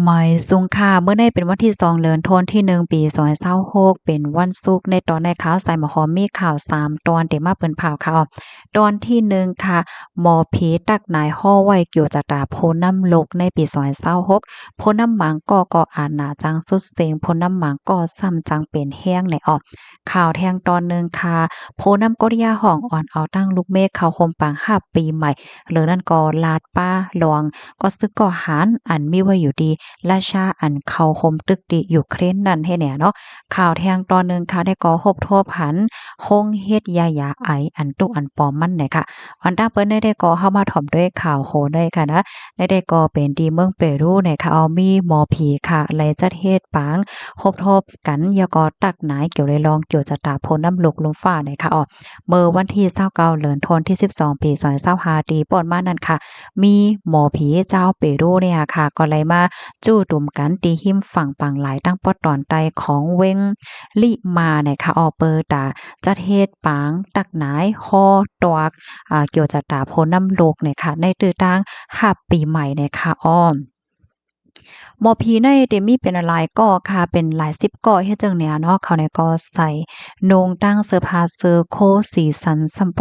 หมายสุงค่ะเมื่อได้เป็นวันที่2เดือนธันวาคมปี2026เป็นวันศุกร์ในตอนในข่าวสายหมอหอมมีข่าว3ตอนที่มาเปิ้นผ่าวข่าวตอนที่1ค่ะหมอผีตักนายฮ้อไว้เกี่ยวจากตาโพน้ำลกในปี2026โพน้ำหมางก็อาจหนาจังสุดเซ็งโพน้ำหมางก็ซ้ำจังเป็นแห้งในออกข่าวแทงตอนหนึ่งค่ะโพน้ำกดยาห้องอ่อนเอาตั้งลูกเมฆเข้าห่มปาง5ปีใหม่เหลือนั่นก็ลาดป้าหลวงก็ซึกก็หารอันมีไว้อยู่ดี ราชาอันเข้าคมตึกดิยูเครนนั่นให้แหน่เนาะข่าวแทงตอนหนึ่งค่ะได้ก่อฮบทั่วผันคงเฮ็ดยาไออันตุอันปลอมมันเนี่ยค่ะอันตั้งเปิ้นได้ก่อเข้ามาถ่อมด้วยข่าวโหได้ค่ะนะได้ก่อเป็นที่เมืองเปรูเนี่ยค่ะเอามีหมอผีค่ะไลจัดเฮ็ดปางฮบทบกันยาก็ตักหนายเกี่ยวเลยลองเกี่ยวจะตาพ้นน้ำลกลมฟ้าเนี่ยค่ะเมื่อวันที่29เดือนธันวาคมที่12ปี2025ตีป้อนมานั่นค่ะมีหมอผีเจ้าเปรูเนี่ยค่ะก็เลยมา จู้ตุ่มกันตีหิมฝั่งปังหลายตั้งปอดตอนใต้ของเว้งลิมาเนี่ยค่ะออเปอร์ตาจัดเฮ็ดปางตักหนายฮอตวกเกี่ยวจะตาโพน้ำโลกเนี่ยค่ะในตื้อตั้งหับปีใหม่เนี่ยค่ะหมอผีในเดมี่เป็นอะไรก็ค่ะเป็นหลายสิบก่อเฮ็ดจังเนี่ยเนาะเขาเนี่ยก็ใส่โนงตั้งเสื้อผ้าเสื้อโคสีสันซัมโป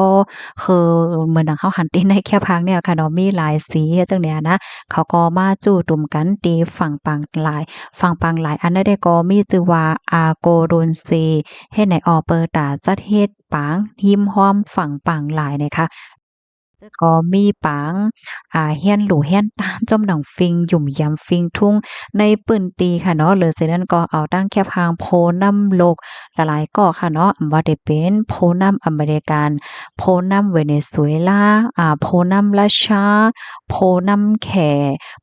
คือเหมือนดังเฮาหันติในแค่พังเนี่ยค่ะเนาะมีหลายสีเฮ็ดจังเนี่ยนะเขาก็มาจู้ตุ่มกันตีฝั่งปังหลายฝั่งปังหลายอันนั้นได้ก็มีชื่อว่าอาโกรุนเซเฮ็ดในออเปอร์ตาจัดเฮ็ดปางหิมห้อมฝั่งปังหลายนะคะก็มีปางเฮียนหลู่เฮียนตามจอมหนองฟิงหยุ่มยำฟิงทุ่งในปื้นตีค่ะเนาะเลยเสร็จนั้นก็เอาตั้งแคบหางโพน้ำโลกหลายๆก็ค่ะเนาะบ่ได้เป็นโพน้ำอเมริกันโพน้ำเวเนซุเอลาโพน้ำรัสเซียโพน้ำแข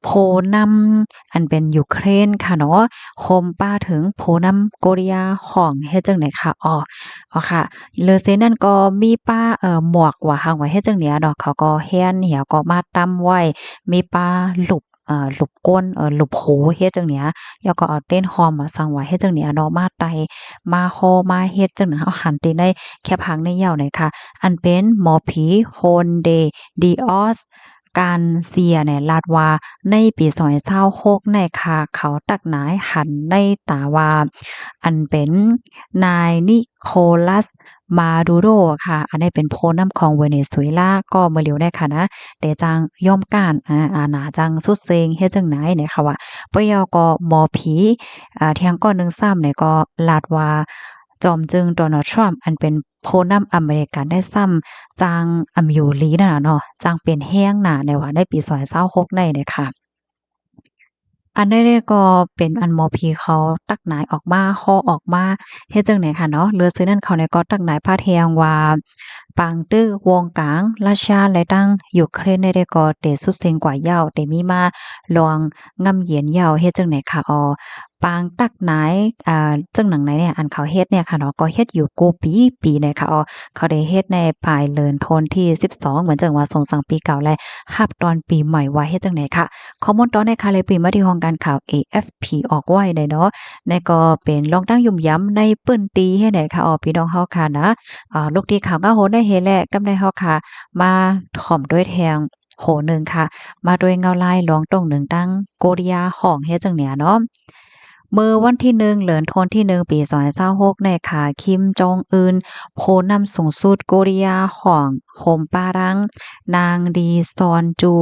โพน้ำอันเป็นยูเครนค่ะเนาะโฮมป้าถึงโพน้ำโกเรียห้องเฮ็ดจังได๋ค่ะค่ะ เลอเซนั่นก็มีป้าหมวกว่าหังไว้เฮ็ดจังเนี้ยดอกเขาก็แฮ้นเหี่ยวก็มาตำไว้มีป้าหลุบหลุบก้นหลุบหูเฮ็ดจังเนี้ยแล้วก็เอาเต้นฮอมมาสั่งไว้เฮ็ดจังเนี้ยเนาะมาไตมาคอมาเฮ็ดจังเฮาหันติได้แค่พังในเหย้าหน่อยค่ะอันเป็นหมอผีโฮนเดดิออสการเซียเนี่ยลาดว่าในปี2026ในค่ะเขาตักหนายหันในตาว่าอันเป็นนายนิโคลัส มาดูโรค่ะ อันนี้เป็นโพลนำของเวเนซุเอลาก็เมื่อเร็วได้ค่ะนะแต่จังย่อมก้านหนาจังสุดเซ็งเฮ็ดจังไหนเนี่ยค่ะว่าปยก็หมอผีเที่ยงก้อนหนึ่งซ้ำเนี่ยก็ลาดว่าจอมจึงโดนัลด์ทรัมป์อันเป็นโพนำอเมริกันได้ซ้ำจังอำอยู่ลีนั่นน่ะเนาะจังเป็นแห้งหนาในว่าในปี2026ได้เนี่ยค่ะ อันใดๆก็เป็นอันหมอผีเขาตักหนายออกมาฮ้อออกมาเฮ็ดจั่งใดค่ะเนาะเรือซื้อนั้นเขาเนี่ยก็ตักหนายพาดแฮงว่าปางตื้อวงกลางรัสเซียและตั้งยูเครนได้ก็เตสุดเซ็งกว่าเหย้าแต่มีมาลองงำเหยียนเหย้าเฮ็ดจั่งใดค่ะปางตักหนายจั่งหนังไหนเนี่ยอันเขาเฮ็ดเนี่ยค่ะเนาะก็เฮ็ดอยู่กูปีเนี่ยค่ะเขาได้เฮ็ดในปลายเดือนธันวาคมที่12เหมือนจังว่าสงสังปีเก่าและฮับตอนปีใหม่ว่าเฮ็ดจั่งใดค่ะ ข้อมูลตอนในคาเลยปีมาที่ห้องการข่าว AFP ออกไว้ได้เนาะในก็เป็นลองตั้งยุ่มย้ำในปื้นตีให้ไหนค่ะพี่น้องเฮาค่ะนะลูกที่ข่าวก็โหได้เฮแลกำได้เฮาค่ะมาถ่อมด้วยแทงโหหนึ่งค่ะมาด้วยเงาลายลองตรงหนึ่งตั้งโกริยาห้องเฮ็ดจังเนี่ยเนาะเมื่อวันที่1เดือนธันวาคมที่1ปี2026ในค่ะคิมจองอึนโพสต์นำสูงสุดโกริยาของโฮมปารังนางดีซอนจู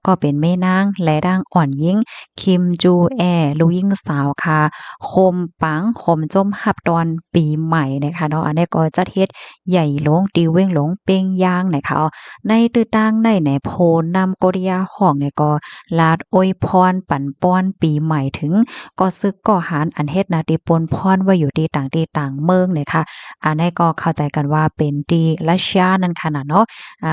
ก็เป็นแม่นางและนางอ่อนหญิงคิมจูแอลูกหญิงสาวค่ะโฮมปังโฮมจมรับตอนปีใหม่นะคะเนาะอันนี้ก็จัดเฮ็ดใหญ่หลงติวเว้งหลงเป้งย่างนะคะในตื้อตั้งในโพสต์นำโกริยาของเนี่ยก็ลาดอวยพรปั่นป้อนปีใหม่ถึง ก็ซึกก็หารอันเฮ็ดนาติปนพรว่าอยู่ที่ต่างเมืองเนี่ยค่ะอันนี้ก็เข้าใจกันว่าเป็นที่รัสเซียนั่นค่ะน่ะเนาะ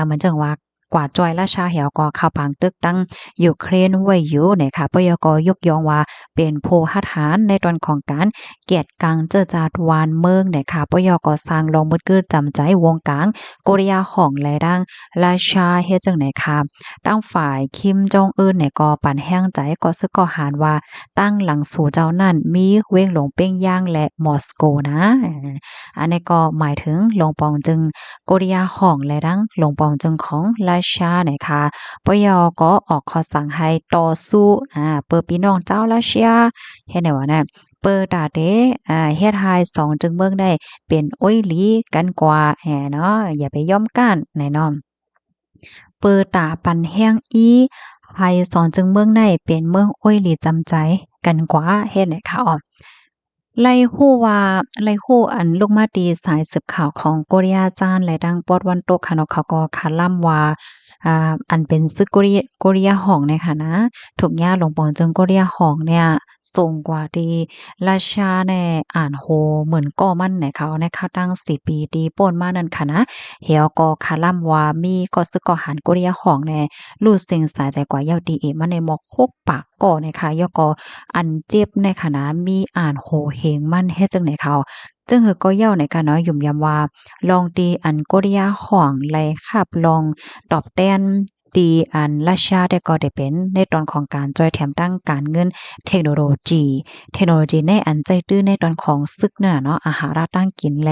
เหมือนจังว่ากว่าจอยราชาเหี่ยวก็เข้าพังตึกตั้งยูเครนไว้อยู่เนี่ยค่ะปยกยกย่องว่าเป็นผู้หัดหารในตอนของการเกียรติกังเจอจาดวานเมืองเนี่ยค่ะปยกสร้างลองมืดกือจำใจวงกลางโกริยาของและดังราชาเฮ็ดจังไหนค่ะตั้งฝ่ายคิมจองอึนเนี่ยก็ปั่นแห้งใจก็ซึกก็หารว่า ตั้งหลังสู่เจ้านั่นมีเว้งหลงเป้งย่างและมอสโกนะอันนี้ก็หมายถึงหลงปองจึงโกริยาของและดังหลงปองจึงของรา ชานะคะปยก็ออกคอสั่งให้ต่อสู้เปิดพี่น้องเจ้ารัสเซียเฮ็ดไหนวะเนี่ยเปิดตาเตเฮ็ดให้สองจึงเบิ่งได้เป็นอ้อยหลีกันกว่าเนาะอย่าไปยอมกันแน่นอนเปิดตาปันแห้งอีให้สอนจึงเมืองในเป็นเมืองอ้อยหลีจำใจกันกว่าเฮ็ดไหนคะอ๋อ ไล่ฮู้ว่าไล่ฮู้อันลูกมาตีสายสืบข่าวของโกเรียจานและดังปอดวันตกค่ะเนาะเขาก็คาล่ำว่าอันเป็นซึกโกเรียห้องเนี่ยค่ะนะถูกย่าหลวงปอนจึงโกเรียห้องเนี่ยสูงกว่าที่ราชาแน่อ่านโฮเหมือนก่อมันเนี่ยเขานะคะตั้ง4ปีที่ป่นมานั่นค่ะนะเหี่ยวก็คาล่ำว่ามีก็ซึกก็หันโกเรียห้องแน่รู้สึงสาใจกว่าเย้าดีเอมาในหมอกฮกปากก่อนะคะยอก็ อันเจ็บในขณะมีอ่านโหเฮงมันเฮ็ดจังได๋เขาจึงหือก็เย้าในการเนาะยุ่มยำว่าลองตีอันโกริยาห้องไลคับลองตอบแต้นตีอันราชาได้ก็ได้เป็นในตอนของการจอยแถมตั้งการเงินเทคโนโลยีในอันใจตื้อในตอนของซึกนั่นน่ะเนาะอาหาระตั้งกินแล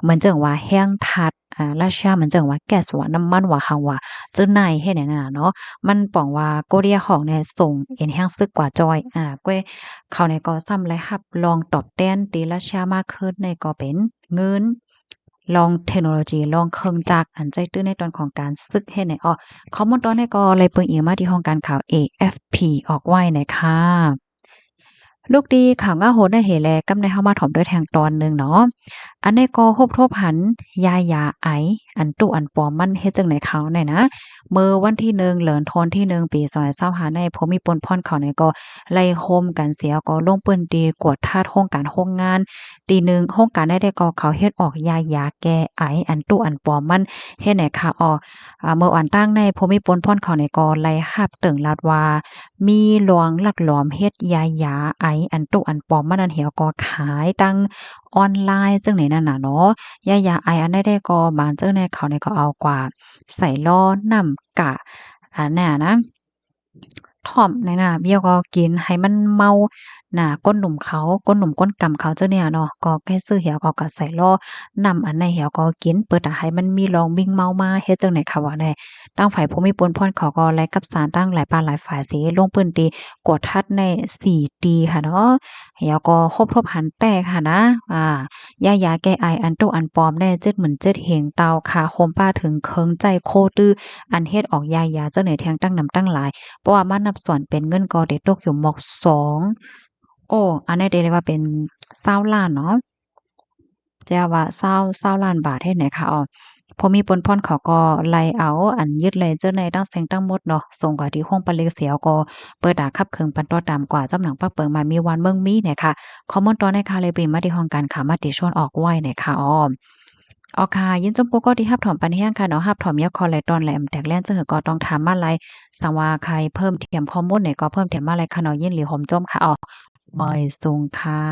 เหมือนจังว่าแห้งทัดราชาเหมือนจังว่าแก๊สว่าน้ำมันว่าเฮาว่าจึงไหนเฮ็ดนั่นน่ะเนาะ มันป๋องว่าโกเรียของเนี่ยส่งเอ็นแห้งซึกกว่าจอยก้วยเขาเนี่ยก็ซ้ำเลยรับลองตอบแต้นตีราชามากขึ้นในก็เป็นเงินลองเทคโนโลยีลองเครื่องจักรอันใจตื้อในตอนของการซึกเฮ็ดให้ข้อมูลตอนนี้ก็เลยเปิงอิงมาที่ห้องการข่าว AFP ออกไว้นะคะลูกดีข่าวง่าโหดได้เหแลกำในเฮามาถ่อมด้วยแทงตอนหนึ่งเนาะอันนี้ก็ฮบทบหันยาไออันตุอันปอมมันเฮ็ดจังไหนเขาเนี่ยนะเมื่อวันที่1เหลือนทนที่1ปี2025ในพมีปนพ่อนเขาเนี่ยก็ไล่โฮมกันเสียก็ลงปืนตีกวดทาสโรงการโรงงานตีหนึ่งโรงการได้ก็เขาเฮ็ดออกยาแก้ไออันตุอันปอมมันเฮ็ดให้ค่ะเมื่อวันตั้งในพมิปนพ่อนเขาเนี่ยก็ไล่หับตึงลาดว่ามีหลวงลักหลอมเฮ็ดยาไออันตุอันปอมมันอันเหี่ยวก็ขายตั้งออนไลน์จังไหนนั่นน่ะเนาะยาไออันได้ก็บางเจ้าในเขาเนี่ยก็เอากว่าใส่ล้อนำกะเนี่ยนะถ่อมนั่นน่ะเบี้ยก็กินให้มันเมาก้นหนุ่มเขาก้นหนุ่มก้นกำเขาเจ้าเนี่ยเนาะก็แค่ซื้อเหี่ยวก็ใส่ล้อนำอันในเหี่ยวก็กินเปิดให้มันมีลองบิ่งเมามาเฮ็ดจังไหนค่ะว่าแน่ตั้งฝ่ายผู้มีปนพ่นเขาก็ไล่กับสารตั้งหลายปานหลายฝ่ายสิลงปืนตีกดทัดใน4ตีค่ะเนาะเหี่ยวก็ครบทบหันแตกค่ะนะยาแก้ไออันตุอันปลอมได้7,000เหงเตาค่ะโคมป้าถึงเคิงใจโคตื้ออันเฮ็ดออกยาจังไหนแทงตั้งนำตั้งหลายเพราะว่ามันนับส่วนเป็นเงินก็ได้ตกอยู่หมอก2อันนี้ได้เรียกว่าเป็น20ล้านเนาะจะว่า20ล้านบาทเฮ็ดไหนคะพอมีปนพ่อนเขาก็ไล่เอาอันยึดเลยเจ้าในตั้งเสียงตั้งหมดเนาะส่งกว่าที่ห้องปานเล็กเสียวก็เปิดดาคับเคิงปันต่อตามกว่าจำหนังปักเปิงมามีวันเมืองมีเนี่ยค่ะคอมเมนต์ตอนในค่ะเลยไปมาที่ห้องการค่ะมาติชวนออกไว้เนี่ยค่ะค่ะยินจมปุก็ที่รับถอมปันแห้งค่ะเนาะรับถอมยาคอไลตอนแหลมแตกแล่นจึงก็ต้องถามมาไลสังว่าใครเพิ่มเทียมข้อมูลเนี่ยก็เพิ่มเทียมมาไลค่ะเนาะยินหรือหอมจมค่ะบ่อยสูงค่ะ